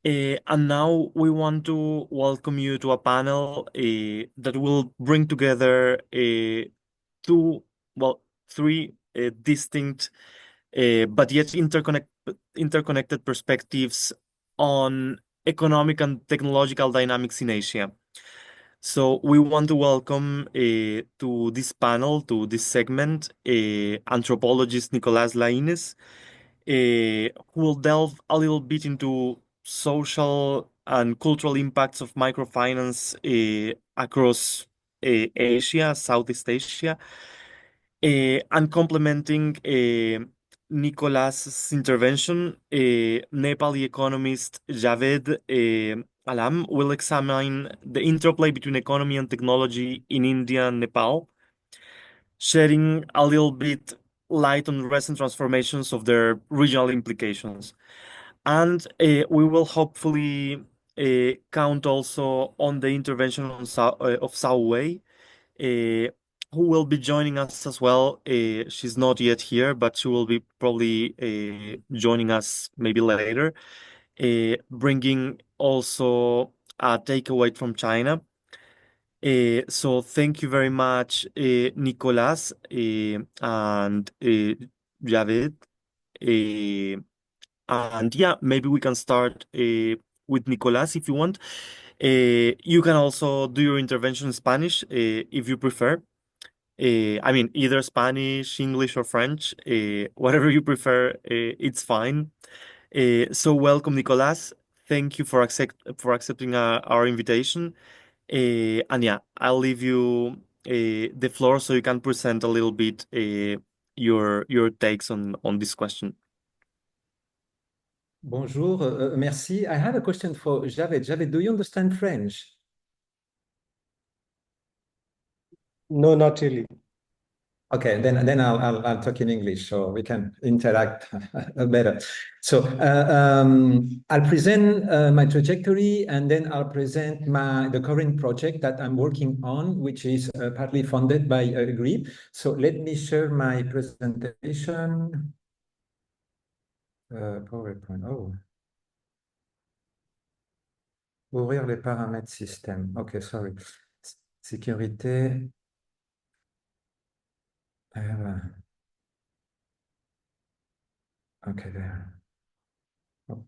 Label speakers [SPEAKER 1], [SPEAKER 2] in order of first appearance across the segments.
[SPEAKER 1] And now we want to welcome you to a panel that will bring together two, well, three distinct but yet interconnected perspectives on economic and technological dynamics in Asia. So we want to welcome to this panel, to this segment, anthropologist Nicolas Lainez, who will delve a little bit into social and cultural impacts of microfinance across Asia, Southeast Asia, and complementing Nicolas's intervention, Nepali economist Javed Alam will examine the interplay between economy and technology in India and Nepal, shedding a little bit light on recent transformations of their regional implications. And we will hopefully count also on the intervention of Zhao Wei, who will be joining us as well. She's not yet here, but she will be probably joining us maybe later, bringing also a takeaway from China. So thank you very much, Nicolas and Javed. Uh, and yeah, maybe we can start with Nicolas if you want. You can also do your intervention in Spanish if you prefer. I mean, either Spanish, English, or French, whatever you prefer, it's fine. So welcome, Nicolas. Thank you for accepting our invitation. And yeah, I'll leave you the floor so you can present a little bit your takes on this question.
[SPEAKER 2] Bonjour, merci. I have a question for Javed. Javed, do you understand French?
[SPEAKER 3] No, not really.
[SPEAKER 2] Okay, then I'll talk in English so we can interact better. So I'll present my trajectory and then I'll present the current project that I'm working on, which is partly funded by GRIP. So let me share my presentation. PowerPoint. Oh. Ouvrir les paramètres système. Okay, sorry. Sécurité. Okay, there. Oh.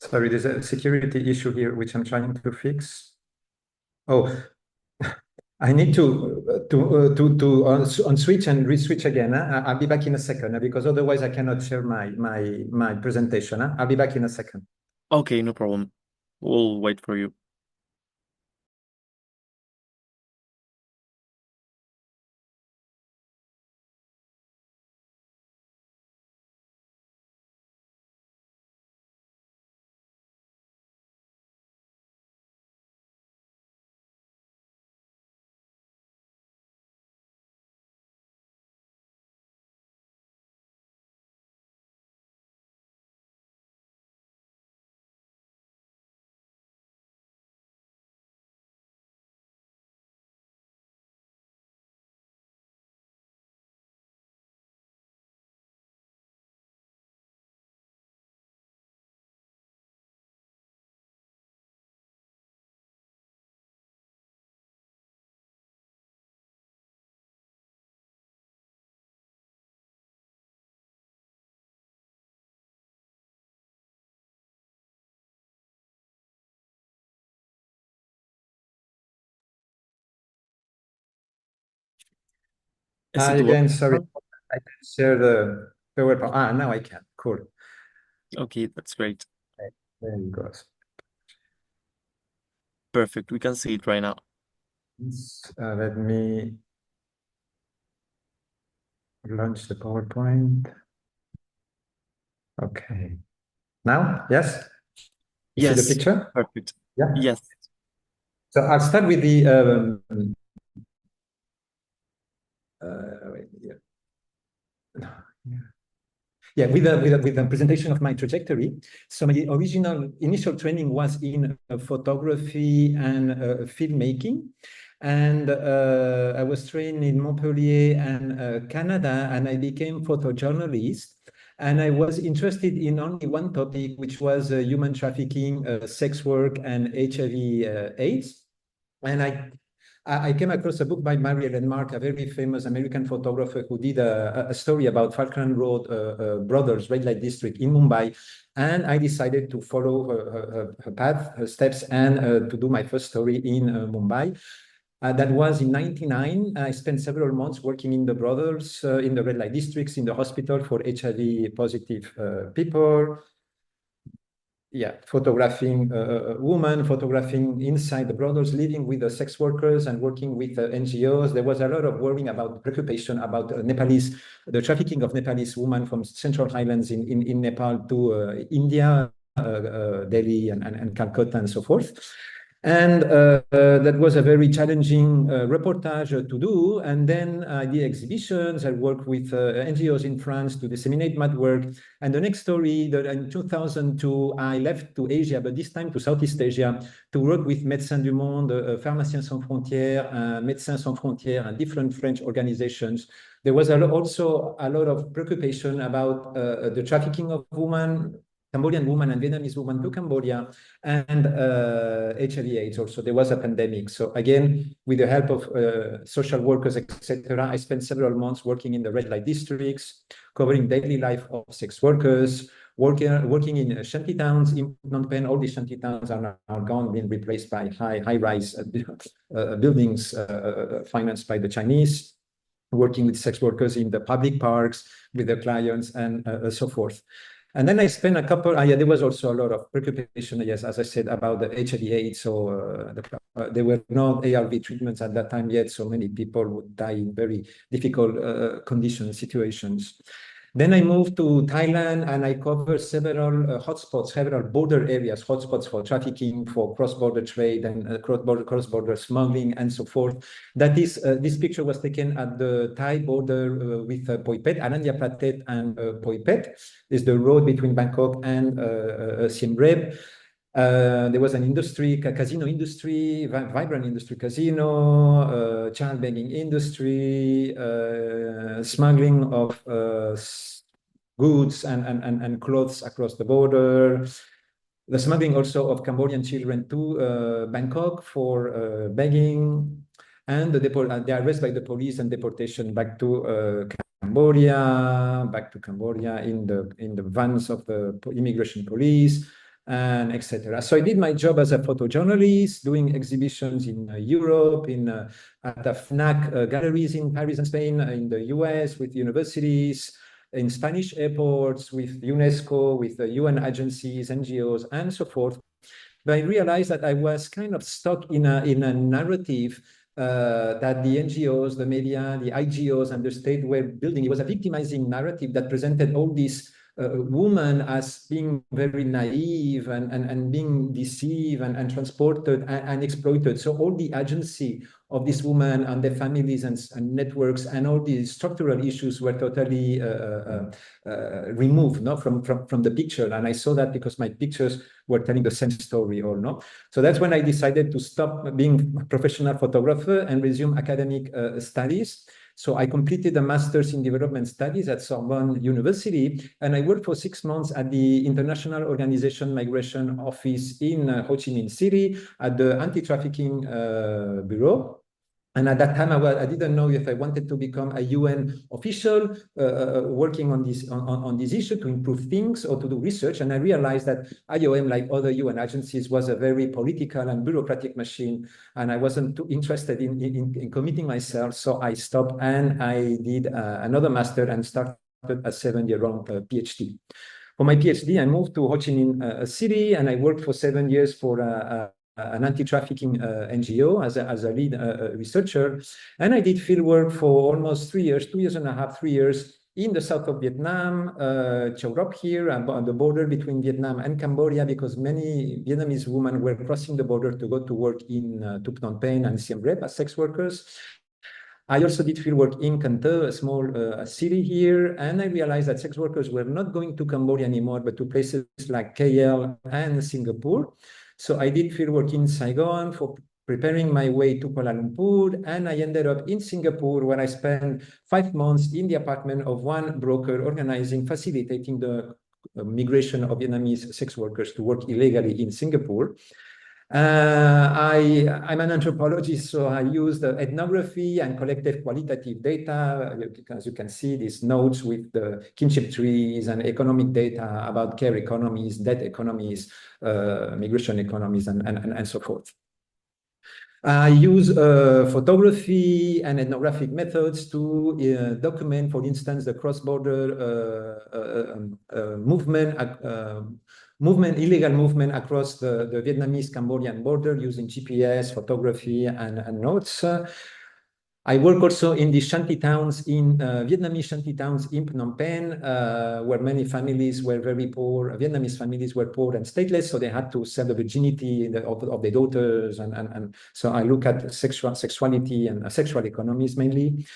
[SPEAKER 2] Sorry, there's a security issue here, which I'm trying to fix. Oh, I need to unswitch and reswitch again. I'll be back in a second because otherwise I cannot share my presentation. I'll be back in a second.
[SPEAKER 1] Okay, no problem. We'll wait for you.
[SPEAKER 2] Hi again, sorry. I can share the PowerPoint. Now I can. Cool.
[SPEAKER 1] Okay, that's great.
[SPEAKER 2] There you go.
[SPEAKER 1] Perfect. We can see it right now.
[SPEAKER 2] Let me launch the PowerPoint. Okay. Now, yes? You see the picture?
[SPEAKER 1] Perfect.
[SPEAKER 2] Yeah.
[SPEAKER 1] Yes.
[SPEAKER 2] So I'll start with the with the presentation of my trajectory. So my original initial training was in photography and filmmaking. And I was trained in Montpellier and Canada, and I became photojournalist. And I was interested in only one topic, which was human trafficking, sex work, and HIV/AIDS. And I came across a book by Mariel and Mark, a very famous American photographer who did a story about Falkland Road Brothers Red Light District in Mumbai. And I decided to follow her path, her steps, and to do my first story in Mumbai. That was in 1999. I spent several months working in the brothels, in the red light districts, in the hospital for HIV positive people. Yeah, photographing women, photographing inside the brothels, living with the sex workers and working with NGOs. There was a lot of worrying about preoccupation about Nepalese, the trafficking of Nepalese women from Central Highlands in Nepal to India, Delhi and Calcutta and so forth. And that was a very challenging reportage to do. And then I did exhibitions. I worked with NGOs in France to disseminate my work. And the next story, that in 2002, I left to Asia, but this time to Southeast Asia, to work with Médecins du Monde, Pharmaciens Sans Frontières, Médecins Sans Frontières, and different French organizations. There was also a lot of preoccupation about the trafficking of women, Cambodian women and Vietnamese women to Cambodia, and HIV/AIDS also. There was a pandemic. So again, with the help of social workers, etc., I spent several months working in the red light districts, covering daily life of sex workers, working in shanty towns in Phnom Penh. All these shanty towns are now gone, being replaced by high-rise buildings financed by the Chinese, working with sex workers in the public parks, with their clients, and so forth. And then I spent a couple, there was also a lot of preoccupation, yes, as I said, about the HIV/AIDS. So there were no ARV treatments at that time yet, so many people would die in very difficult conditions, situations. Then I moved to Thailand and I covered several hotspots, several border areas, hotspots for trafficking, for cross-border trade and cross-border smuggling and so forth. That is, this picture was taken at the Thai border with Poipet, Anandya Pratet and Poipet. Is the road between Bangkok and Siem Reap. There was an industry, casino industry, vibrant industry, casino, child begging industry, smuggling of goods and clothes across the border, the smuggling also of Cambodian children to Bangkok for begging, and the arrest by the police and deportation back to Cambodia in the vans of the immigration police, and etc. So I did my job as a photojournalist, doing exhibitions in Europe, at the FNAC galleries in Paris and Spain, in the US with universities, in Spanish airports, with UNESCO, with the UN agencies, NGOs, and so forth. But I realized that I was kind of stuck in a narrative that the NGOs, the media, the IGOs, and the state were building. It was a victimizing narrative that presented all these women as being very naive and being deceived and transported and exploited. So all the agency of these women and their families and networks and all these structural issues were totally removed, no, from the picture. And I saw that because my pictures were telling the same story, or no. So that's when I decided to stop being a professional photographer and resume academic studies. So I completed a master's in development studies at Sorbonne University, and I worked for 6 months at the International Organization Migration Office in Ho Chi Minh City at the Anti-Trafficking Bureau. And at that time, I didn't know if I wanted to become a UN official working on this issue to improve things or to do research. And I realized that IOM, like other UN agencies, was a very political and bureaucratic machine. And I wasn't too interested in committing myself. So I stopped and I did another master and started a 7-year-long PhD. For my PhD, I moved to Ho Chi Minh City, and I worked for 7 years for an anti-trafficking NGO as a lead researcher. And I did field work for almost 3 years, 2.5 years, 3 years in the south of Vietnam, Chau Roc here, on the border between Vietnam and Cambodia, because many Vietnamese women were crossing the border to go to work in Phnom Penh and Siem Reap as sex workers. I also did field work in Can Tho, a small city here, and I realized that sex workers were not going to Cambodia anymore, but to places like KL and Singapore. So I did field work in Saigon for preparing my way to Kuala Lumpur, and I ended up in Singapore, where I spent 5 months in the apartment of one broker facilitating the migration of Vietnamese sex workers to work illegally in Singapore. I'm an anthropologist, so I used ethnography and collected qualitative data. As you can see, these notes with the kinship trees and economic data about care economies, debt economies, migration economies, and so forth. I use photography and ethnographic methods to document, for instance, the cross-border illegal movement across the Vietnamese-Cambodian border using GPS, photography, and notes. I work also in the shanty towns, Vietnamese shanty towns in Phnom Penh, where many families were very poor. Vietnamese families were poor and stateless, so they had to sell the virginity of their daughters. And so I look at sexuality and sexual economies mainly.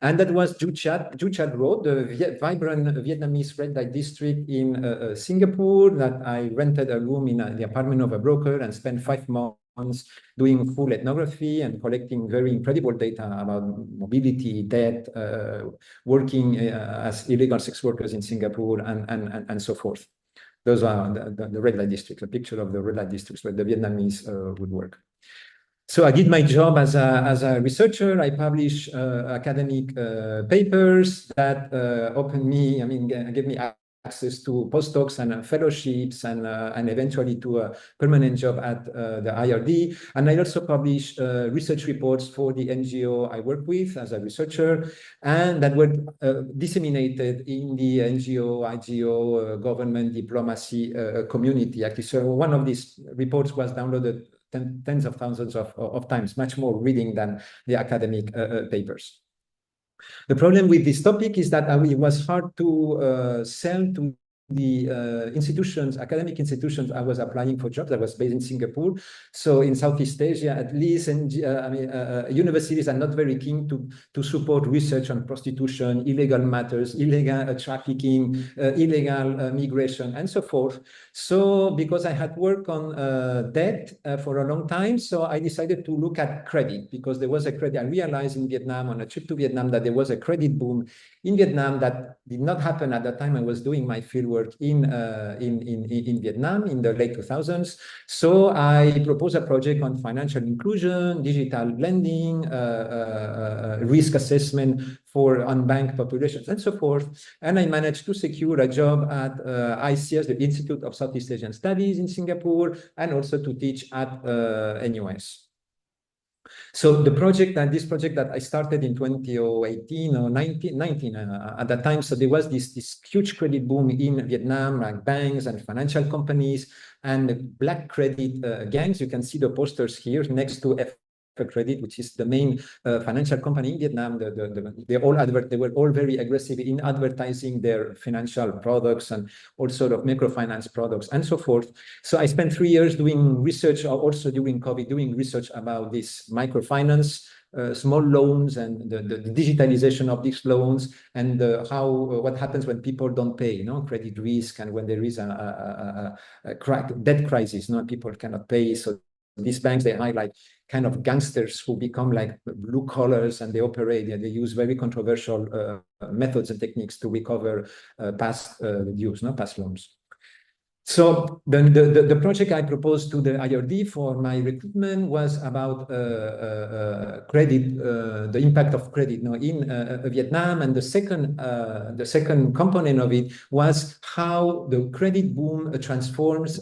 [SPEAKER 2] And that was Ju Chat Road, the vibrant Vietnamese red light district in Singapore, that I rented a room in the apartment of a broker and spent 5 months doing full ethnography and collecting very incredible data about mobility, debt, working as illegal sex workers in Singapore, and so forth. Those are the red light districts, a picture of the red light districts where the Vietnamese would work. So I did my job as a researcher. I published academic papers that gave me access to postdocs and fellowships and eventually to a permanent job at the IRD. And I also published research reports for the NGO I work with as a researcher, and that were disseminated in the NGO, IGO, government diplomacy community. Actually, so one of these reports was downloaded tens of thousands of times, much more reading than the academic papers. The problem with this topic is that it was hard to sell to the academic institutions I was applying for jobs. I was based in Singapore. So in Southeast Asia, at least, universities are not very keen to support research on prostitution, illegal matters, illegal trafficking, illegal migration, and so forth. So because I had worked on debt for a long time, so I decided to look at credit, because there was a credit. I realized in Vietnam, on a trip to Vietnam, that there was a credit boom in Vietnam that did not happen at the time I was doing my fieldwork in Vietnam in the late 2000s. So I proposed a project on financial inclusion, digital lending, risk assessment for unbanked populations, and so forth. And I managed to secure a job at ICS, the Institute of Southeast Asian Studies in Singapore, and also to teach at NUS. So this project that I started in 2018 or 19 at that time, so there was this huge credit boom in Vietnam, like banks and financial companies and black credit gangs. You can see the posters here next to Credit, which is the main financial company in Vietnam. They were all very aggressive in advertising their financial products and all sort of microfinance products and so forth. So I spent 3 years doing research, also during COVID, doing research about this microfinance, small loans, and the digitalization of these loans, and what happens when people don't pay, credit risk, and when there is a debt crisis, people cannot pay. So these banks, they hire like kind of gangsters who become like blue collars, and they use very controversial methods and techniques to recover past dues, past loans. So the project I proposed to the IRD for my recruitment was about credit, the impact of credit in Vietnam, and the second component of it was how the credit boom transforms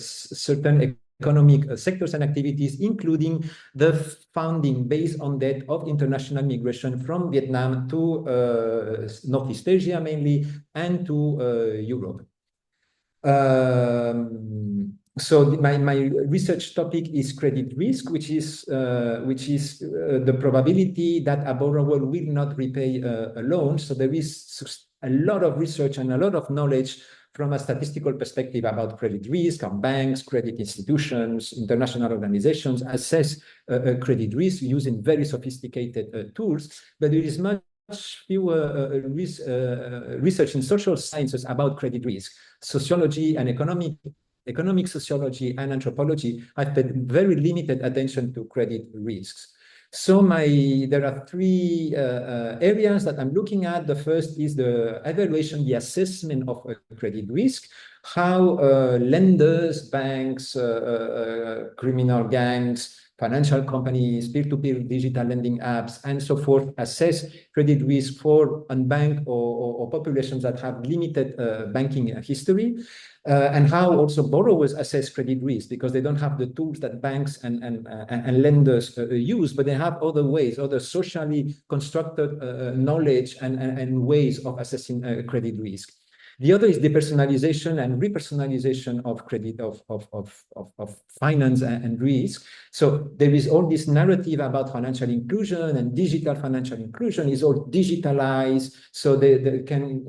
[SPEAKER 2] certain economic sectors and activities, including the funding based on that of international migration from Vietnam to Northeast Asia mainly, and to Europe. So my research topic is credit risk, which is the probability that a borrower will not repay a loan. So there is a lot of research and a lot of knowledge from a statistical perspective about credit risk, how banks, credit institutions, international organizations assess credit risk using very sophisticated tools. But there is much fewer research in social sciences about credit risk. Sociology and economic economic sociology and anthropology, I've paid very limited attention to credit risks. So there are three areas that I'm looking at. The first is the evaluation, the assessment of credit risk, how lenders, banks, criminal gangs, financial companies, peer-to-peer digital lending apps, and so forth assess credit risk for unbanked or populations that have limited banking history. And how also borrowers assess credit risk, because they don't have the tools that banks and lenders use, but they have other ways, other socially constructed knowledge and ways of assessing credit risk. The other is depersonalization and repersonalization of credit, of finance and risk. So there is all this narrative about financial inclusion, and digital financial inclusion is all digitalized, so they can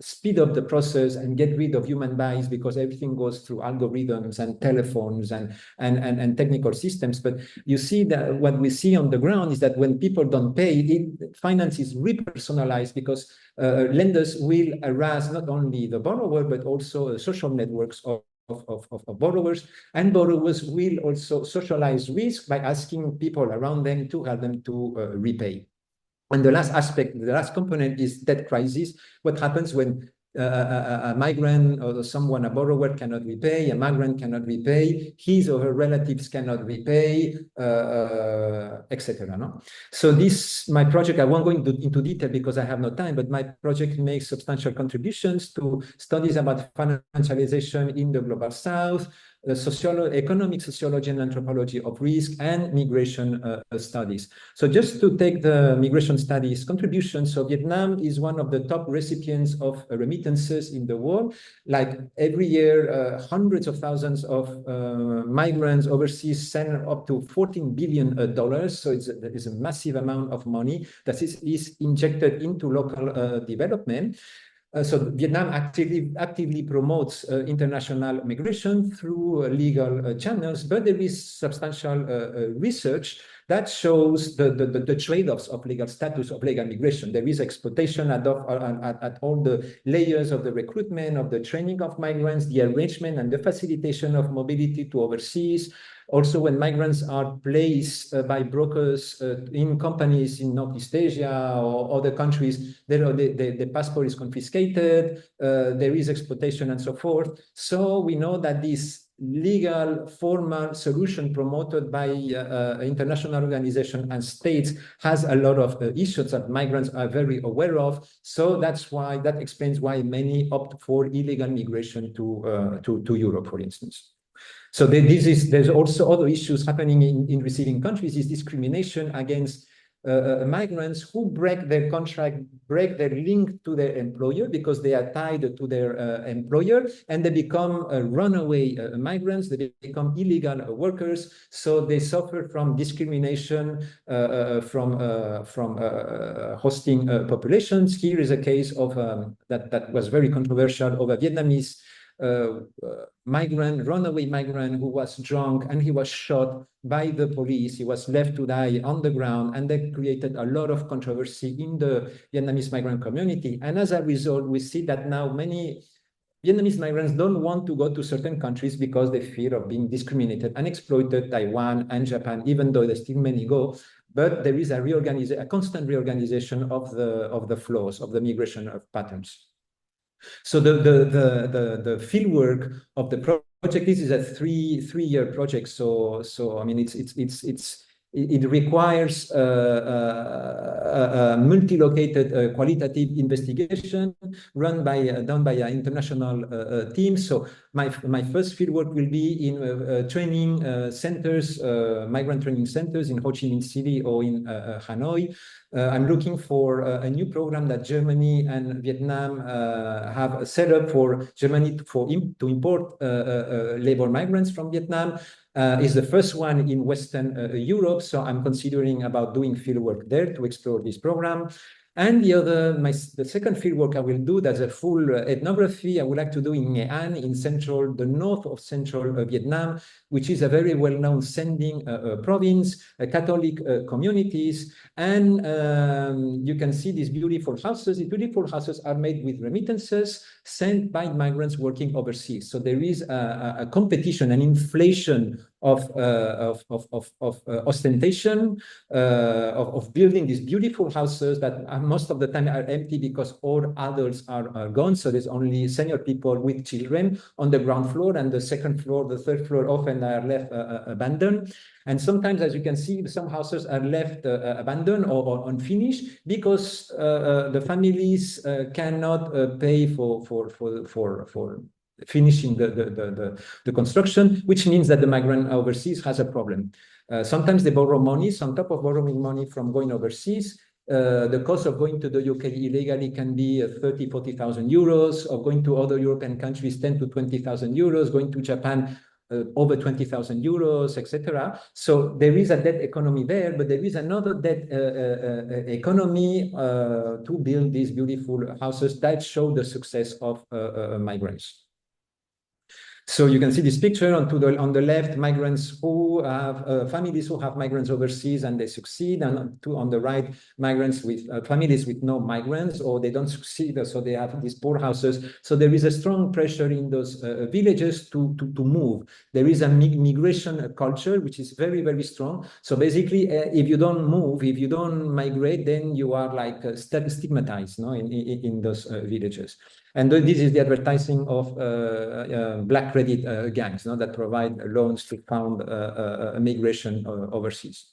[SPEAKER 2] speed up the process and get rid of human bias, because everything goes through algorithms and telephones and technical systems. But you see that what we see on the ground is that when people don't pay, finance is repersonalized, because lenders will harass not only the borrower, but also social networks of borrowers, and borrowers will also socialize risk by asking people around them to help them to repay. And the last aspect, the last component is debt crisis. What happens when a migrant or a borrower cannot repay, a migrant cannot repay, his or her relatives cannot repay, etc. No? So my project, I won't go into detail because I have no time, but my project makes substantial contributions to studies about financialization in the Global South, economic sociology and anthropology of risk, and migration studies. So just to take the migration studies contribution, so Vietnam is one of the top recipients of remittances in the world. Like every year, hundreds of thousands of migrants overseas send up to $14 billion. So it's a massive amount of money that is injected into local development. So Vietnam actively promotes international migration through legal channels, but there is substantial research that shows the trade-offs of legal status, of legal migration. There is exploitation at all the layers of the recruitment, of the training of migrants, the arrangement and the facilitation of mobility to overseas. Also, when migrants are placed by brokers in companies in Northeast Asia or other countries, the passport is confiscated, there is exploitation and so forth. So we know that this legal formal solution promoted by international organizations and states has a lot of issues that migrants are very aware of. So that explains why many opt for illegal migration to Europe, for instance. So there's also other issues happening in receiving countries, is discrimination against migrants who break their contract, break their link to their employer because they are tied to their employer, and they become runaway migrants, they become illegal workers, so they suffer from discrimination from hosting populations. Here is a case of that was very controversial, of a Vietnamese runaway migrant who was drunk, and he was shot by the police. He was left to die on the ground, and that created a lot of controversy in the Vietnamese migrant community. And as a result, we see that now many Vietnamese migrants don't want to go to certain countries because they fear of being discriminated and exploited, Taiwan and Japan, even though there still many go. But there is a constant reorganization of the flows, of the migration of patterns. So the field work of the project, this is a three-year project. So I mean, it requires a multi-located qualitative investigation done by an international team. So my first fieldwork will be in training centers, migrant training centers in Ho Chi Minh City or in Hanoi. I'm looking for a new program that Germany and Vietnam have set up for Germany to import labor migrants from Vietnam. Is the first one in Western Europe. So I'm considering about doing fieldwork there to explore this program. And the second fieldwork I will do, that's a full ethnography I would like to do in Nghệ An, in the north of central Vietnam, which is a very well-known sending province, Catholic communities. And you can see these beautiful houses. These beautiful houses are made with remittances sent by migrants working overseas. So there is a competition, an inflation of ostentation, of building these beautiful houses that most of the time are empty because all adults are gone. So there's only senior people with children on the ground floor, and the second floor, the third floor often are left abandoned. And sometimes, as you can see, some houses are left abandoned or unfinished because the families cannot pay for finishing the construction, which means that the migrant overseas has a problem. Sometimes they borrow money. So on top of borrowing money from going overseas, the cost of going to the UK illegally can be 30,000, 40,000 euros, of going to other European countries, 10,000 to 20,000 euros, going to Japan, over 20,000 euros, etc. So there is a debt economy there, but there is another debt economy to build these beautiful houses that show the success of migrants. So you can see this picture on the left, migrants who have families who have migrants overseas and they succeed, and on the right, migrants with families with no migrants, or they don't succeed, so they have these poor houses. So there is a strong pressure in those villages to move. There is a migration culture which is very, very strong. So basically, if you don't move, if you don't migrate, then you are like stigmatized, no, in those villages. And this is the advertising of black credit gangs, no, that provide loans to fund migration overseas.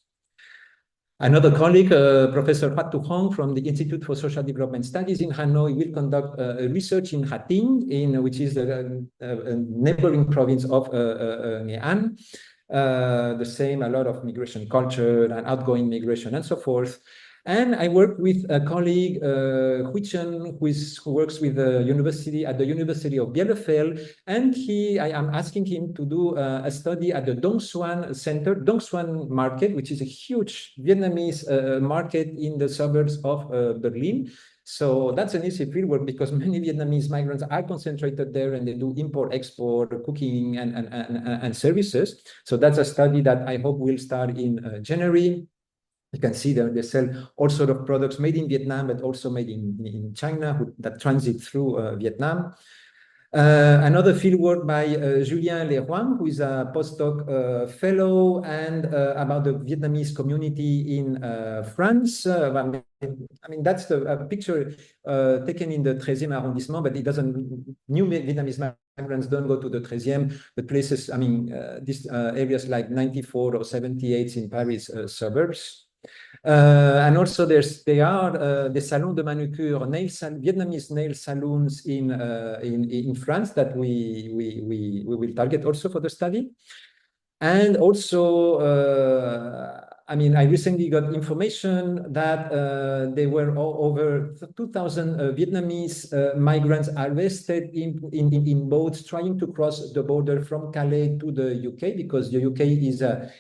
[SPEAKER 2] Another colleague, Professor Phat Hong from the Institute for Social Development Studies in Hanoi, will conduct research in Ha Tinh, which is the neighboring province of Nghệ An. The same, a lot of migration culture and outgoing migration and so forth. And I work with a colleague, Huy Chen, who works with the University at the University of Bielefeld, and I am asking him to do a study at the Dong Xuan Center, Dong Xuan Market, which is a huge Vietnamese market in the suburbs of Berlin. So that's an easy fieldwork because many Vietnamese migrants are concentrated there, and they do import-export, cooking, and services. So that's a study that I hope will start in January. You can see that they sell all sorts of products made in Vietnam, but also made in China that transit through Vietnam. Another fieldwork by Julien Leroy, who is a postdoc fellow, and about the Vietnamese community in France. I mean, that's a picture taken in the 13e arrondissement, but it doesn't, new Vietnamese migrants don't go to the 13e, but places, I mean, these areas like 94 or 78 in Paris suburbs. And also there are the salons de manucure, Vietnamese nail salons in France that we will target also for the study. And also, I mean, I recently got information that there were over 2,000 Vietnamese migrants arrested in boats trying to cross the border from Calais to the UK, because the UK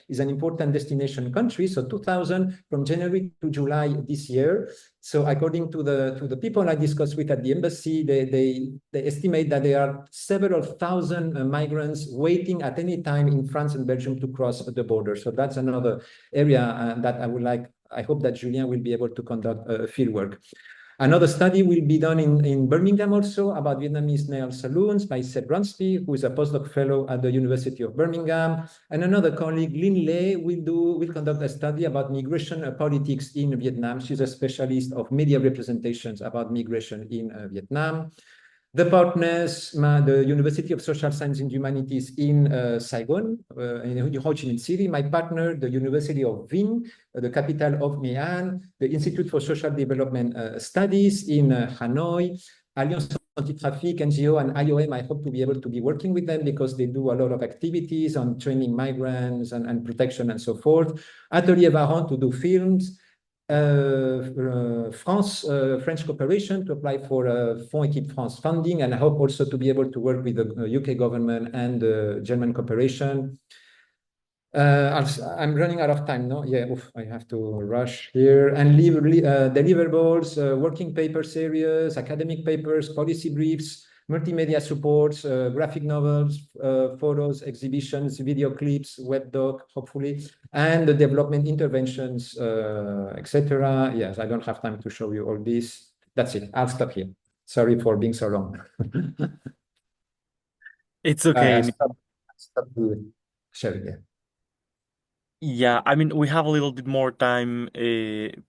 [SPEAKER 2] is an important destination country. So 2,000 from January to July this year. So according to the people I discussed with at the embassy, they estimate that there are several thousand migrants waiting at any time in France and Belgium to cross the border. So that's another area that I hope that Julien will be able to conduct fieldwork. Another study will be done in Birmingham also about Vietnamese nail salons by Seth Brunsby, who is a postdoc fellow at the University of Birmingham. And another colleague, Linh Le, will conduct a study about migration politics in Vietnam. She's a specialist of media representations about migration in Vietnam. The partners, the University of Social Science and Humanities in Saigon, in Ho Chi Minh City. My partner, the University of Vinh, the capital of Nghệ An, the Institute for Social Development Studies in Hanoi, Alliance Anti-Traffic, NGO, and IOM. I hope to be able to be working with them because they do a lot of activities on training migrants and protection and so forth. Atelier Varan to do films. French cooperation to apply for Fonds Équipe France funding, and I hope also to be able to work with the UK government and the German cooperation. I'm running out of time, no? Yeah, oof, I have to rush here. And deliverables, working paper series, academic papers, policy briefs, multimedia supports, graphic novels, photos, exhibitions, video clips, web doc, hopefully, and the development interventions, etc. Yes, I don't have time to show you all this. That's it. I'll stop here. Sorry for being so long.
[SPEAKER 1] It's okay.
[SPEAKER 2] I stop the sharing. Yeah.
[SPEAKER 1] Yeah, I mean, we have a little bit more time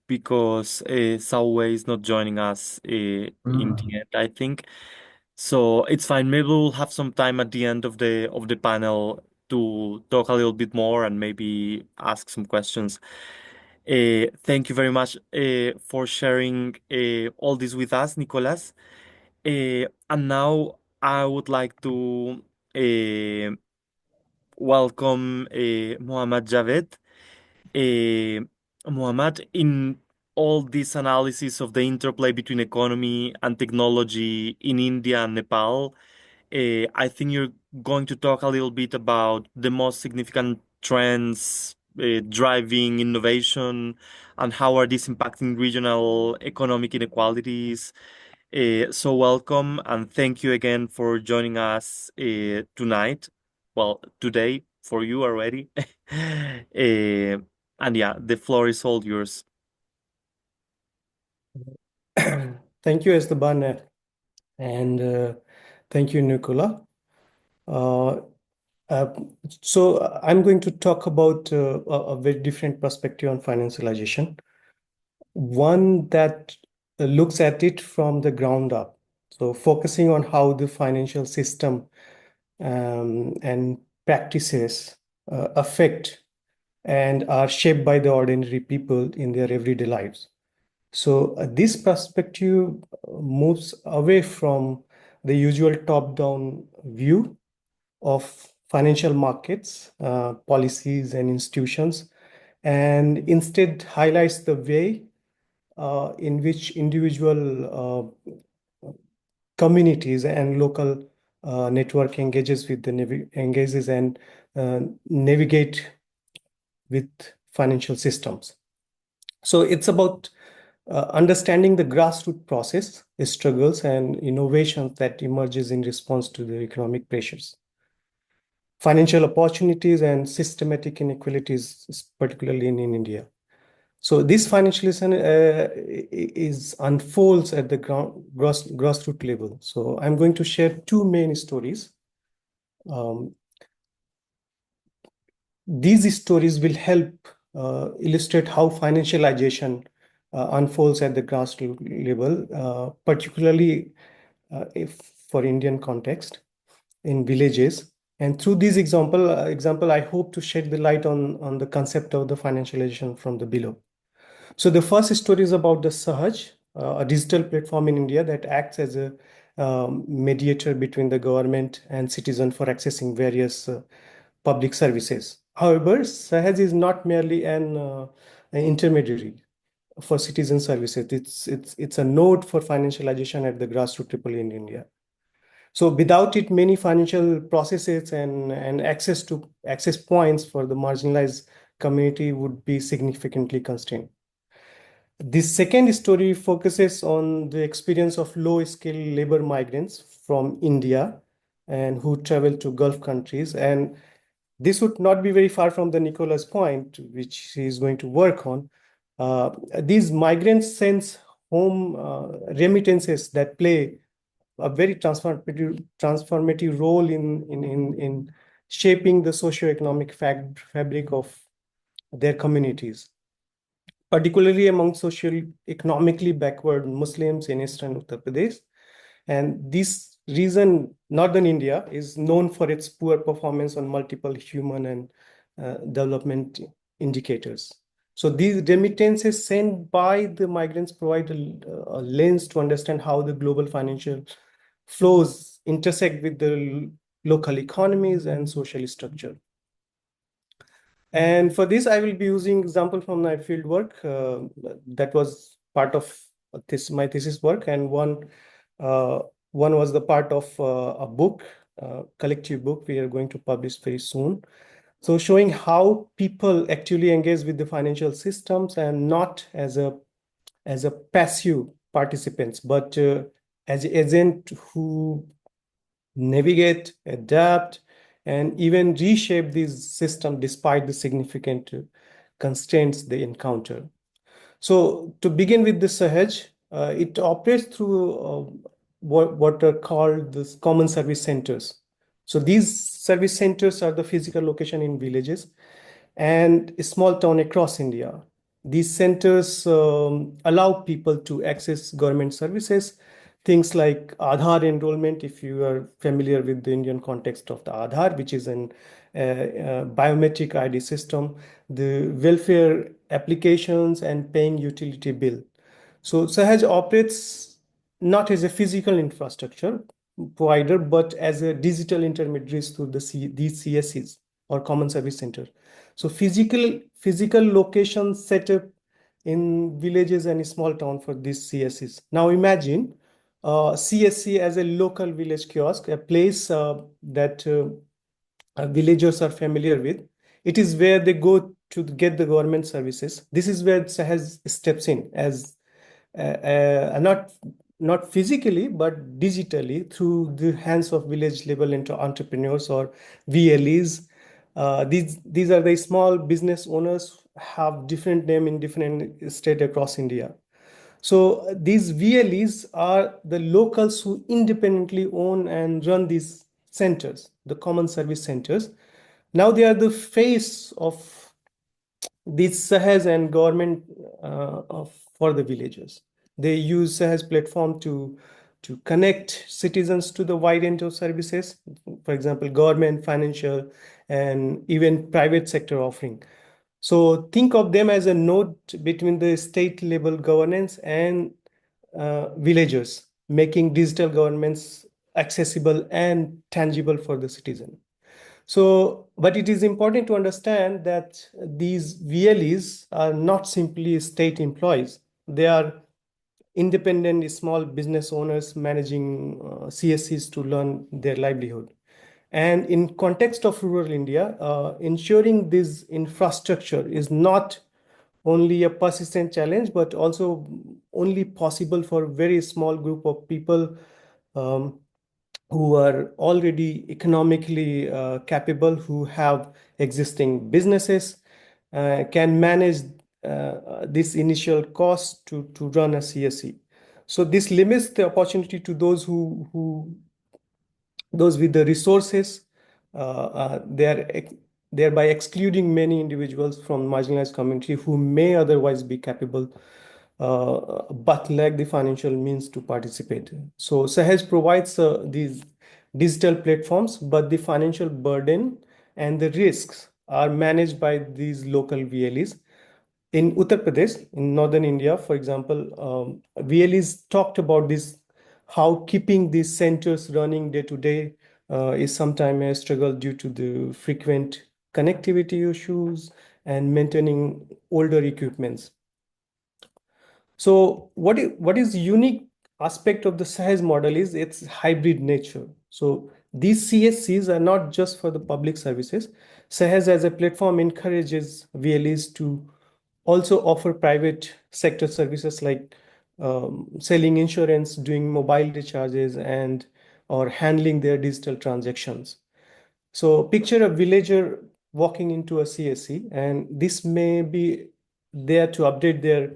[SPEAKER 1] because Zhao is not joining us in the end, I think. So it's fine. Maybe we'll have some time at the end of the panel to talk a little bit more and maybe ask some questions. Thank you very much for sharing all this with us, Nicolas. And now I would like to welcome Mohammad Javed. Uh, Mohammad, in all this analysis of the interplay between economy and technology in India and Nepal, I think you're going to talk a little bit about the most significant trends driving innovation and how are these impacting regional economic inequalities. So welcome and thank you again for joining us tonight. Well, today for you already. And yeah, the floor is all yours.
[SPEAKER 3] Thank you, Esteban, and thank you, Nicola. Uh, uh, so I'm going to talk about a very different perspective on financialization, one that looks at it from the ground up. So focusing on how the financial system and practices affect and are shaped by the ordinary people in their everyday lives. So this perspective moves away from the usual top-down view of financial markets, policies, and institutions, and instead highlights the way in which individual communities and local network engages with the engages and navigate with financial systems. So it's about understanding the grassroots process, struggles, and innovations that emerges in response to the economic pressures, financial opportunities, and systematic inequalities, particularly in India. So this financialism is unfolds at the grassroots level. So I'm going to share two main stories. These stories will help illustrate how financialization unfolds at the grassroots level, particularly if for Indian context in villages. And through this example, I hope to shed the light on the concept of the financialization from the below. So the first story is about the Sahaj, a digital platform in India that acts as a mediator between the government and citizen for accessing various public services. However, Sahaj is not merely an intermediary for citizen services. It's a node for financialization at the grassroots level in India. So without it, many financial processes and access points for the marginalized community would be significantly constrained. This second story focuses on the experience of low-skilled labor migrants from India and who travel to Gulf countries. And this would not be very far from the Nicola's point, which he is going to work on. These migrants send home remittances that play a very transformative role in shaping the socioeconomic fabric of their communities, particularly among socio-economically backward Muslims in eastern Uttar Pradesh. And this region, northern India, is known for its poor performance on multiple human and development indicators. So these remittances sent by the migrants provide a lens to understand how the global financial flows intersect with the local economies and social structure. And for this, I will be using example from my field work that was part of my thesis work, and one was the part of a book, collective book we are going to publish very soon. So showing how people actually engage with the financial systems and not as a passive participants, but as agent who navigate, adapt, and even reshape these systems despite the significant constraints they encounter. So to begin with the Sahaj, it operates through what are called the common service centers. So these service centers are the physical location in villages and a small town across India. These centers allow people to access government services, things like Aadhaar enrollment, if you are familiar with the Indian context of the Aadhaar, which is an biometric ID system, the welfare applications and paying utility bill. So Sahaj operates not as a physical infrastructure provider, but as a digital intermediary through these CSCs or common service center. So physical location set up in villages and small town for these CSCs. Now imagine CSC as a local village kiosk, a place that villagers are familiar with. It is where they go to get the government services. This is where Sahaj steps in as not physically but digitally through the hands of village level entrepreneurs or VLEs. These are the small business owners, have different name in different state across India. So these VLEs are the locals who independently own and run these centers, the common service centers. Now they are the face of this Sahaj and government for the villagers. They use Sahaj platform to connect citizens to the wide range of services, for example, government, financial, and even private sector offering. So think of them as a node between the state level governance and villagers, making digital governments accessible and tangible for the citizen. So, but it is important to understand that these VLEs are not simply state employees. They are independent small business owners managing CSCs to learn their livelihood. And in context of rural India, ensuring this infrastructure is not only a persistent challenge, but also only possible for a very small group of people um, who are already economically capable, who have existing businesses, can manage this initial cost to run a CSC. So this limits the opportunity to those those with the resources. They are thereby excluding many individuals from marginalized community who may otherwise be capable but lack the financial means to participate. So Sahaj provides these digital platforms, but the financial burden and the risks are managed by these local VLEs. In Uttar Pradesh, in northern India, for example, VLEs talked about this, how keeping these centers running day to day is sometimes a struggle due to the frequent connectivity issues and maintaining older equipments. So what is unique aspect of the Sahaj model is its hybrid nature. So these CSCs are not just for the public services. Sahaj as a platform encourages VLEs to also offer private sector services like selling insurance, doing mobile recharges, and or handling their digital transactions. So picture a villager walking into a CSC, and this may be there to update their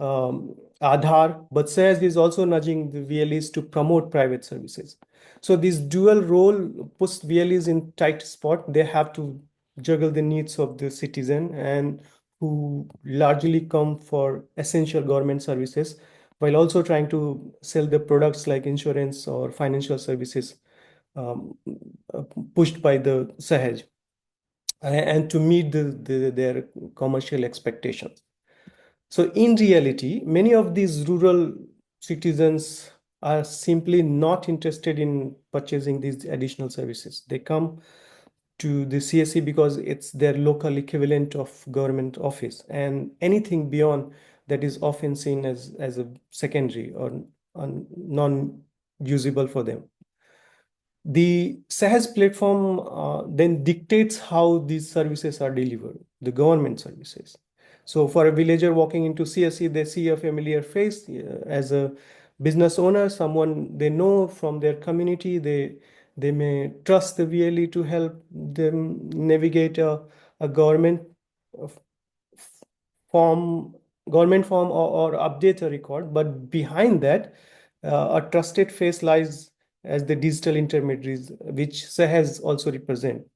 [SPEAKER 3] Aadhaar, but SAES is also nudging the VLEs to promote private services. So this dual role puts VLEs in tight spot. They have to juggle the needs of the citizen and who largely come for essential government services while also trying to sell the products like insurance or financial services um, pushed by the Sahaj and to meet their commercial expectations. So in reality, many of these rural citizens are simply not interested in purchasing these additional services. They come to the CSC because it's their local equivalent of government office, and anything beyond that is often seen as a secondary or non-usable for them. The CESSMA platform then dictates how these services are delivered, the government services. So for a villager walking into CSE, they see a familiar face as a business owner, someone they know from their community. They may trust the VLE to help them navigate a form, government form or update a record. But behind that, a trusted face lies as the digital intermediaries, which CESSMA also represent.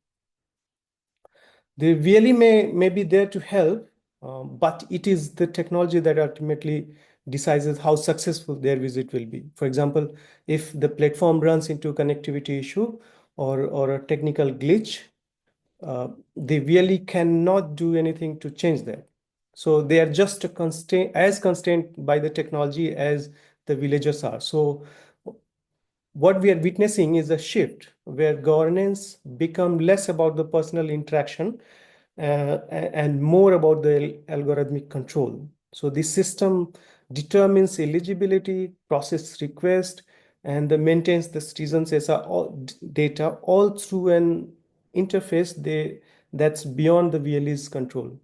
[SPEAKER 3] The VLE may be there to help, but it is the technology that ultimately decides how successful their visit will be. For example, if the platform runs into a connectivity issue or a technical glitch, the VLE cannot do anything to change that. So they are just as constrained by the technology as the villagers are. So what we are witnessing is a shift where governance become less about the personal interaction and more about the algorithmic control. So this system determines eligibility, process request, and maintains the citizens' data all through an interface that's beyond the VLE's control.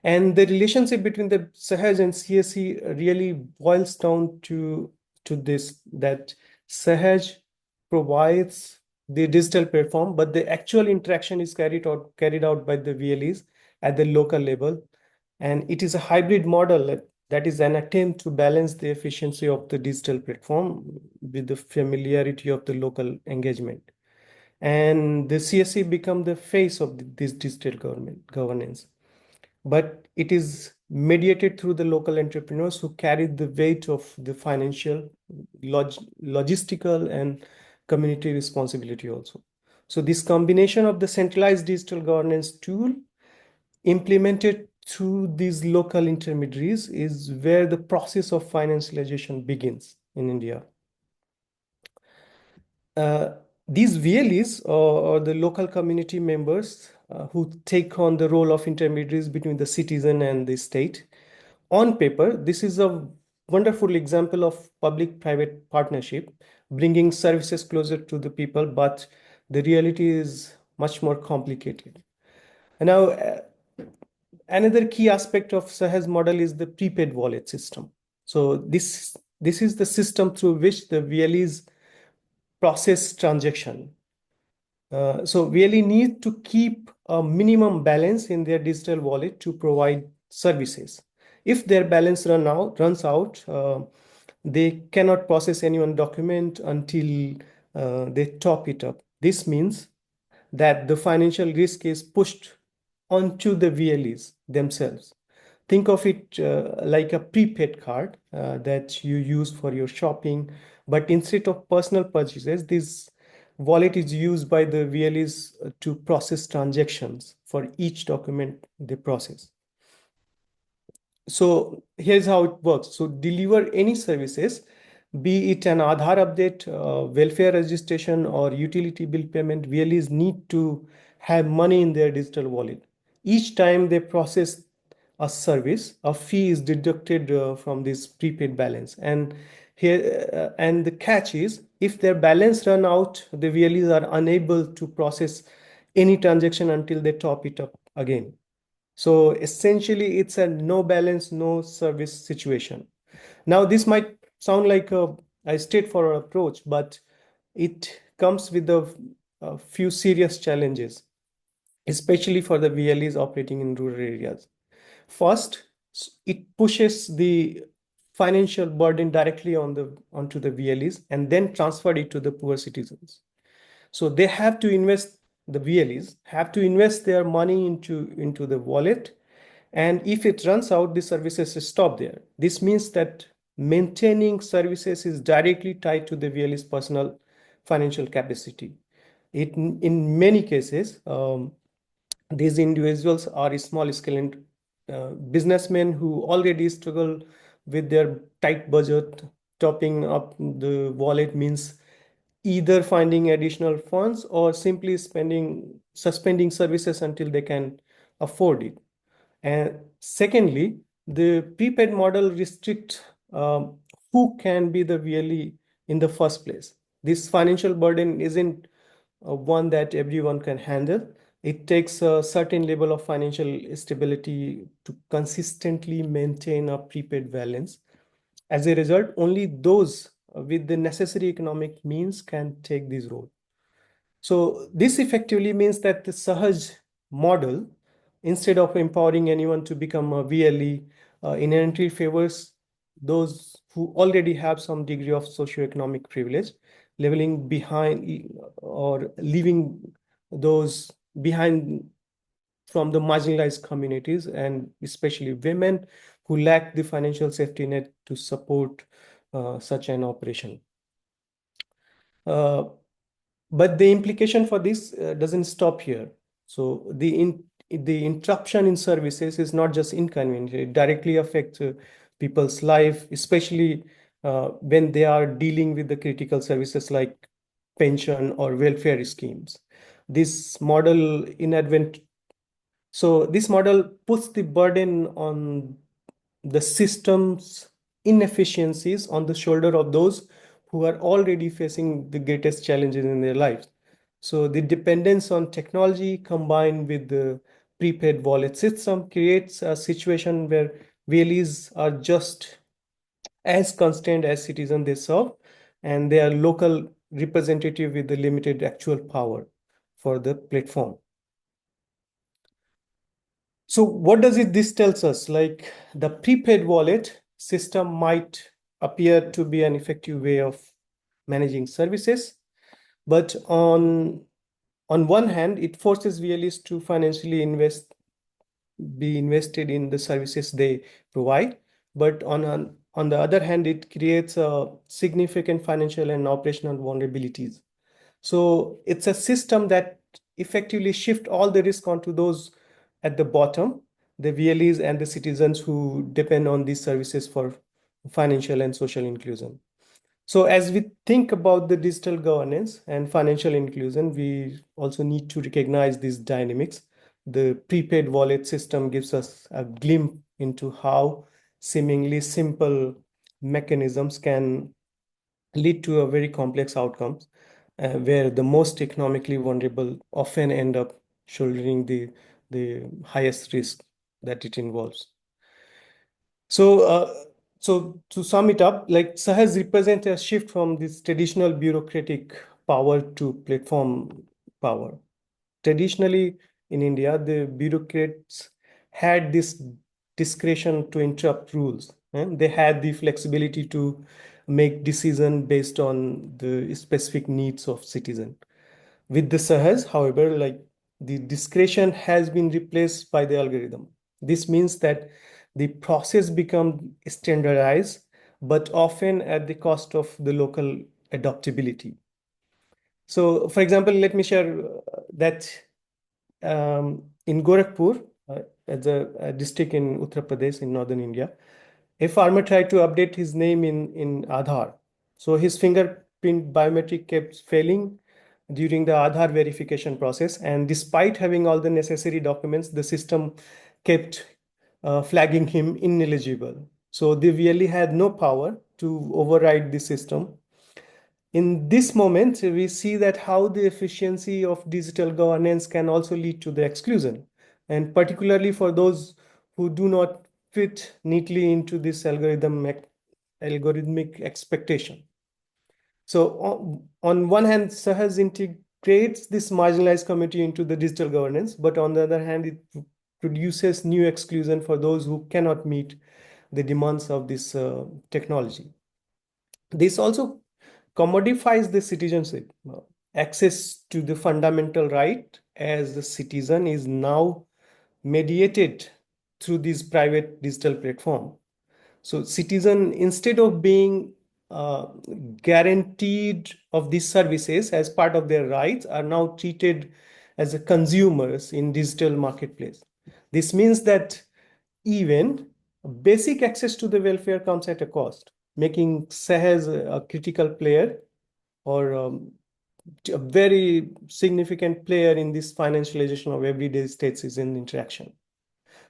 [SPEAKER 3] And the relationship between the CESSMA and CSE really boils down to this, that CESSMA provides the digital platform, but the actual interaction is carried out by the VLEs at the local level. And it is a hybrid model that is an attempt to balance the efficiency of the digital platform with the familiarity of the local engagement. And the CSE become the face of this digital governance. But it is mediated through the local entrepreneurs who carry the weight of the financial, logistical, and community responsibility also. So this combination of the centralized digital governance tool implemented through these local intermediaries is where the process of financialization begins in India. These VLEs or the local community members who take on the role of intermediaries between the citizen and the state. On paper, this is a wonderful example of public-private partnership, bringing services closer to the people, but the reality is much more complicated. And now, another key aspect of CESSMA model is the prepaid wallet system. So this is the system through which the VLEs process transaction. So really need to keep a minimum balance in their digital wallet to provide services. If their balance runs out, they cannot process any one document until they top it up. This means that the financial risk is pushed onto the VLEs themselves. Think of it like a prepaid card that you use for your shopping, but instead of personal purchases, this wallet is used by the VLEs to process transactions for each document they process. So here's how it works. So deliver any services, be it an Aadhaar update, welfare registration, or utility bill payment, VLEs need to have money in their digital wallet. Each time they process a service, a fee is deducted from this prepaid balance. And here, and the catch is, if their balance run out, the VLEs are unable to process any transaction until they top it up again. So essentially, it's a no balance, no service situation. Now, this might sound like a straightforward approach, but it comes with a few serious challenges, especially for the VLEs operating in rural areas. First, it pushes the financial burden directly onto the VLEs and then transfer it to the poor citizens. So they have to invest, the VLEs have to invest their money into the wallet. And if it runs out, the services stop there. This means that maintaining services is directly tied to the VLE's personal financial capacity. In many cases, these individuals are small scale businessmen who already struggle with their tight budget. Topping up the wallet means either finding additional funds or simply suspending services until they can afford it. And secondly, the prepaid model restricts who can be the VLE in the first place. This financial burden isn't one that everyone can handle. It takes a certain level of financial stability to consistently maintain a prepaid balance. As a result, only those with the necessary economic means can take this role. So this effectively means that the Sahaj model, instead of empowering anyone to become a VLE, inherently favors those who already have some degree of socioeconomic privilege, leveling behind or leaving those behind from the marginalized communities, and especially women who lack the financial safety net to support such an operation. But the implication for this doesn't stop here. So the interruption in services is not just inconvenient, it directly affects people's life, especially when they are dealing with the critical services like pension or welfare schemes. This model this model puts the burden on the system's inefficiencies on the shoulder of those who are already facing the greatest challenges in their lives. So the dependence on technology combined with the prepaid wallet system creates a situation where VLEs are just as constrained as citizens they serve, and they are local representative with the limited actual power for the platform. So what does this tells us? Like, the prepaid wallet system might appear to be an effective way of managing services, but on one hand, it forces VLEs to financially be invested in the services they provide. But on the other hand, it creates a significant financial and operational vulnerabilities. So it's a system that effectively shift all the risk onto those at the bottom, the VLEs and the citizens who depend on these services for financial and social inclusion. So as we think about the digital governance and financial inclusion, we also need to recognize these dynamics. The prepaid wallet system gives us a glimpse into how seemingly simple mechanisms can lead to a very complex outcomes, where the most economically vulnerable often end up shouldering the highest risk that it involves. So to sum it up, like, Sahaj represent a shift from this traditional bureaucratic power to platform power. Traditionally in India, the bureaucrats had this discretion to interrupt rules, and they had the flexibility to make decision based on the specific needs of citizen. With the Sahaj, however, like, the discretion has been replaced by the algorithm. This means that the process become standardized, but often at the cost of the local adaptability. So, for example, let me share that in Gorakhpur, as a district in Uttar Pradesh in northern India, a farmer tried to update his name in Aadhaar. So his fingerprint biometric kept failing during the Aadhaar verification process. And despite having all the necessary documents, the system kept flagging him ineligible. So they really had no power to override the system. In this moment, we see that how the efficiency of digital governance can also lead to the exclusion, and particularly for those who do not fit neatly into this algorithmic expectation. So on one hand, Sahaj integrates this marginalized community into the digital governance, but on the other hand, it produces new exclusion for those who cannot meet the demands of this technology. This also commodifies the citizenship. Access to the fundamental right as the citizen is now mediated through this private digital platform. So citizen, instead of being guaranteed of these services as part of their rights, are now treated as a consumers in digital marketplace. This means that even basic access to the welfare comes at a cost, making Sahaj a critical player, or a very significant player in this financialization of everyday citizen interaction.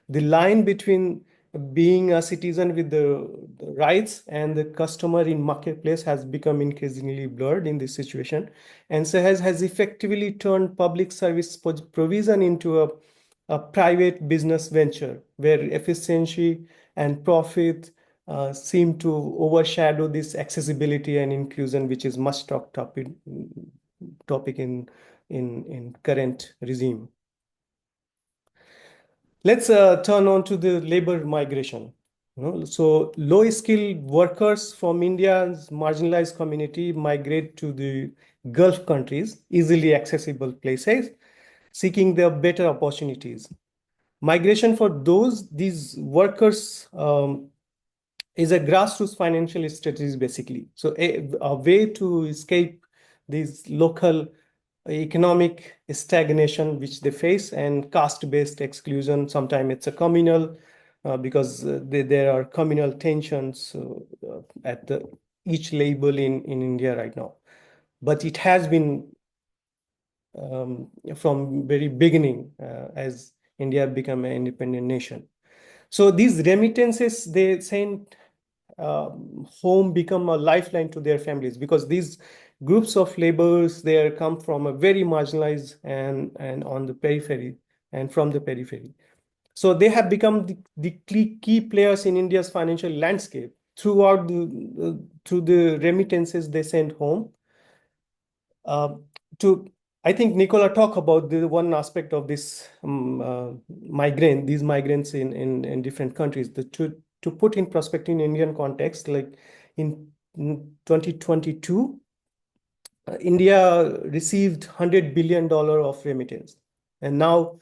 [SPEAKER 3] The line between being a citizen with the rights and the customer in marketplace has become increasingly blurred in this situation, and so has effectively turned public service provision into a private business venture where efficiency and profit seem to overshadow this accessibility and inclusion, which is much talked topic in current regime. Let's turn on to the labor migration. So low-skilled workers from India's marginalized community migrate to the Gulf countries, easily accessible places, seeking the better opportunities. Migration for these workers is a grassroots financial strategy, basically. So a way to escape these local economic stagnation which they face and caste-based exclusion. Sometimes it's a communal because there are communal tensions at each label in India right now. But it has been from very beginning as India became an independent nation. So these remittances they send home become a lifeline to their families, because these groups of laborers they come from a very marginalized and on the periphery and from the periphery. So they have become the key players in India's financial landscape throughout through the remittances they send home. I think Nicola talked about the one aspect of this these migrants in different countries. To put in perspective in Indian context, like in 2022, India received $100 billion of remittance, and now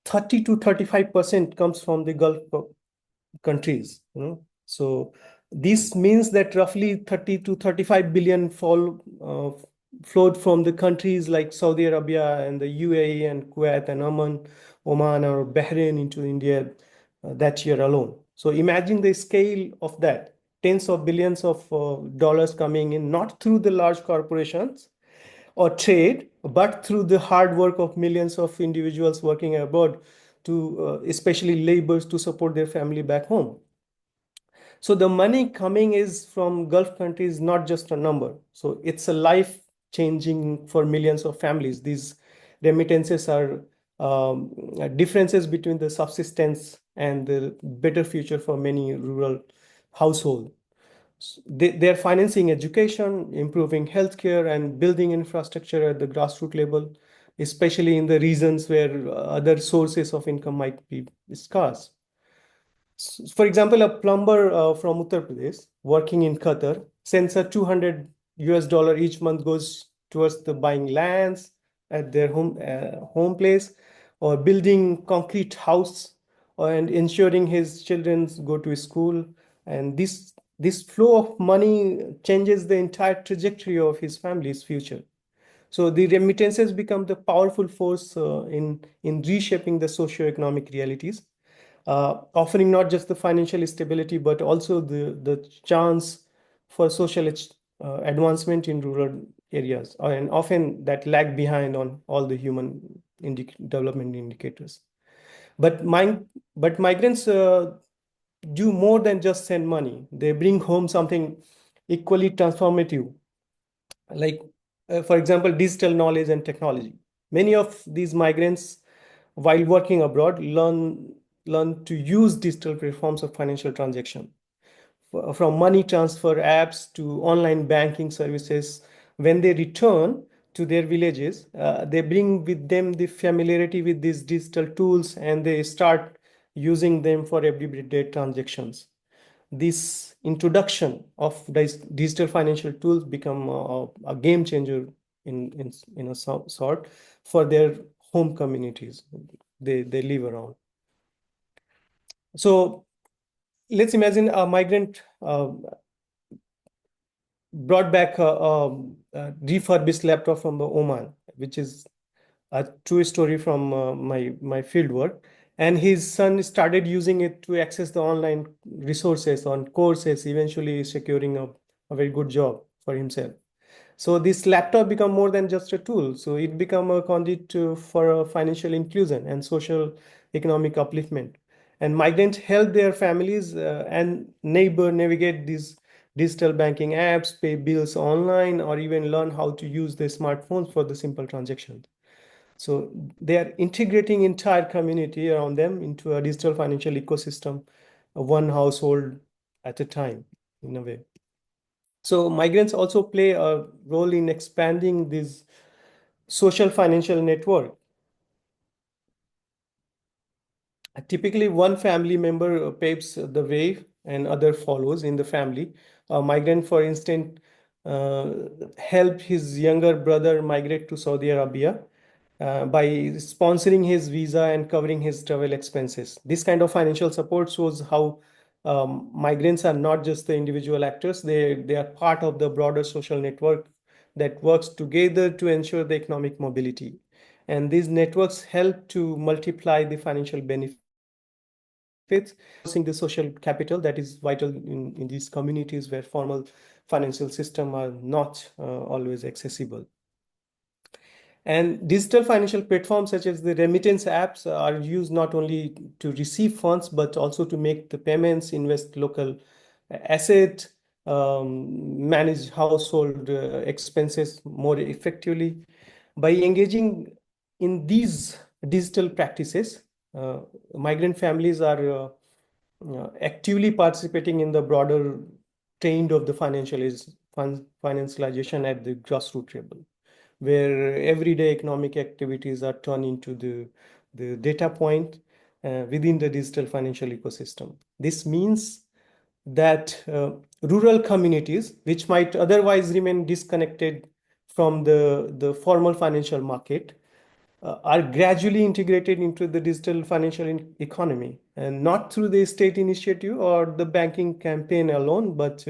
[SPEAKER 3] 30 to 35% comes from the Gulf countries. So this means that roughly 30 to 35 billion flowed from the countries like Saudi Arabia and the UAE and Kuwait and Oman or Bahrain into India that year alone. So imagine the scale of that, tens of billions of dollars coming in, not through the large corporations or trade, but through the hard work of millions of individuals working abroad to especially laborers to support their family back home. So the money coming is from Gulf countries, not just a number. So it's a life changing for millions of families. These remittances are differences between the subsistence and the better future for many rural households. They're financing education, improving healthcare, and building infrastructure at the grassroots level, especially in the regions where other sources of income might be scarce. For example, a plumber from Uttar Pradesh working in Qatar sends a $200 each month goes towards the buying lands at their home place, or building concrete house, and ensuring his children go to school. And this flow of money changes the entire trajectory of his family's future. So the remittances become the powerful force in reshaping the socio-economic realities, offering not just the financial stability, but also the chance for social advancement in rural areas, and often that lag behind on all the human development indicators. But migrants do more than just send money. They bring home something equally transformative, like, for example, digital knowledge and technology. Many of these migrants, while working abroad, learn to use digital platforms of financial transaction, from money transfer apps to online banking services. When they return to their villages, they bring with them the familiarity with these digital tools, and they start using them for everyday transactions. This introduction of digital financial tools become a game changer in a sort for their home communities they live around. So let's imagine a migrant brought back a refurbished laptop from Oman, which is a true story from my field work. And his son started using it to access the online resources on courses, eventually securing a very good job for himself. So this laptop become more than just a tool. So it become a conduit for financial inclusion and social economic upliftment. And migrants help their families and neighbor navigate these digital banking apps, pay bills online, or even learn how to use their smartphones for the simple transactions. So they are integrating entire community around them into a digital financial ecosystem, one household at a time, in a way. So migrants also play a role in expanding this social financial network. Typically, one family member paves the way and other follows in the family. A migrant, for instance, uh, helped his younger brother migrate to Saudi Arabia by sponsoring his visa and covering his travel expenses. This kind of financial support shows how migrants are not just the individual actors, they are part of the broader social network that works together to ensure the economic mobility. And these networks help to multiply the financial benefits, using the social capital that is vital in these communities where formal financial systems are not always accessible. And digital financial platforms such as the remittance apps are used not only to receive funds, but also to make the payments, invest local asset, manage household expenses more effectively. By engaging in these digital practices, uh, migrant families are actively participating in the broader trend of the financialization at the grassroots level, where everyday economic activities are turned into the data point within the digital financial ecosystem. This means that rural communities, which might otherwise remain disconnected from the formal financial market, are gradually integrated into the digital financial economy, and not through the state initiative or the banking campaign alone, but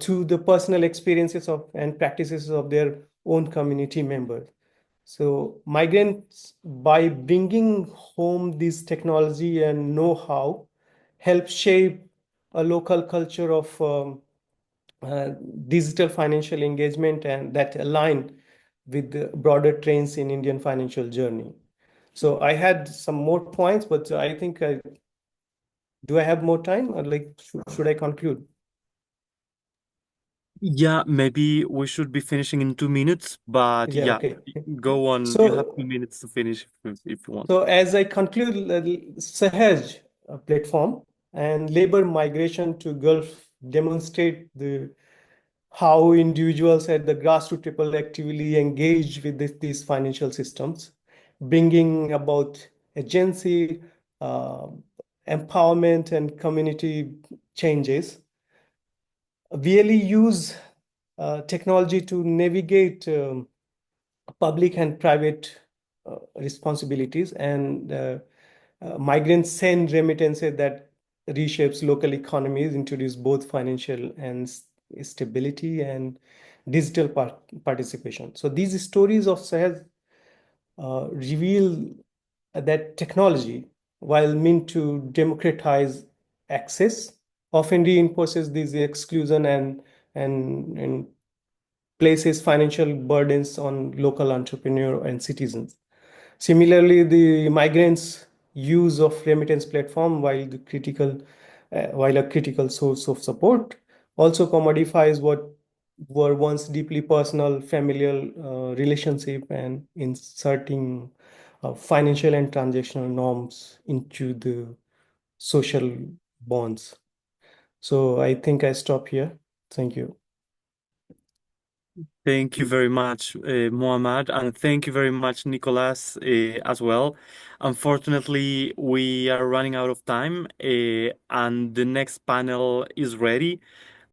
[SPEAKER 3] through the personal experiences of and practices of their own community members. So migrants, by bringing home this technology and know-how, help shape a local culture of uh, digital financial engagement and that align with the broader trends in Indian financial journey. So I had some more points, but I think do I have more time, or like should I conclude?
[SPEAKER 1] Yeah, maybe we should be finishing in 2 minutes, but
[SPEAKER 3] Yeah,
[SPEAKER 1] yeah,
[SPEAKER 3] okay.
[SPEAKER 1] go on. You have
[SPEAKER 3] So
[SPEAKER 1] 2 minutes to finish if you want.
[SPEAKER 3] So as I conclude, Sahaj platform and labor migration to Gulf demonstrate how individuals at the grassroots level actively engage with these financial systems, bringing about agency, uh, empowerment, and community changes. Really use technology to navigate public and private responsibilities, and migrants send remittances that reshapes local economies, introduce both financial and stability and digital participation. So these stories of Sahel reveal that technology, while meant to democratize access, often reinforces this exclusion and places financial burdens on local entrepreneurs and citizens. Similarly, the migrants' use of remittance platform, while a critical source of support, also commodifies what were once deeply personal familial relationship, and inserting financial and transactional norms into the social bonds. So I think I stop here. Thank you.
[SPEAKER 1] Thank you very much, Mohammad, and thank you very much, Nicolas, as well. Unfortunately, we are running out of time, and the next panel is ready.